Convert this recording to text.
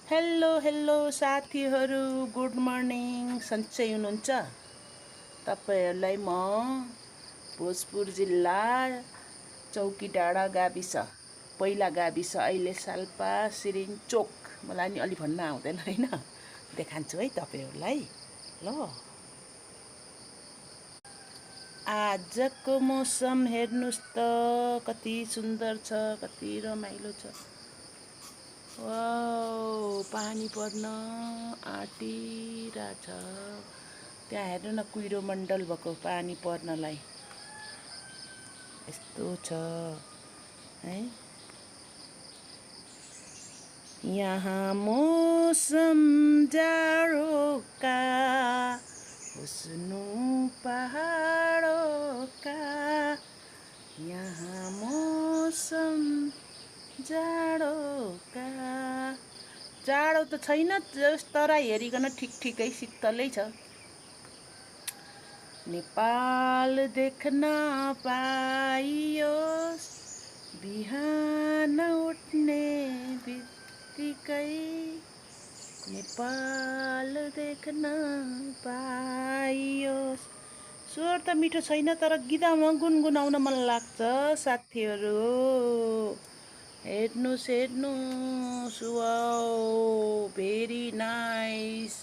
Hello hello साथीहरू, good morning. सन्चै हुनुहुन्छ? तपाईँहरूलाई म भोजपुर जिल्ला चौकी डाँडा गाविस, पहिला गाविस, अहिले साल्पा सिरिङचोक, मलाई नि अलि भन्न आउँदैन होइन, देखान्छु है तपाईँहरूलाई। ल, आजको मौसम हेर्नुहोस् त, कति सुन्दर छ, कति रमाइलो छ। वाउ, पानी पर्न आँटिरहेछ। त्यहाँ हेर्नु न, कुहिरो मण्डल भएको पानी पर्नलाई यस्तो छ है। यहाँ मौसम जाडो का, हुस्नु पहाडो का। यहाँ मौसम जाडो का, जाडो त छैन, तराई हेरिकन ठिक ठिकै शीतलै छ। नेपाल देख्न पाइयोस्, बिहान उठ्ने बित्तिकै नेपाल देख्न पाइयोस्। स्वर त मिठो छैन, तर गीतमा गुनगुनाउन मन लाग्छ साथीहरू। हेर्नुहोस् हेर्नुहोस्, वाउ, भेरी नाइस।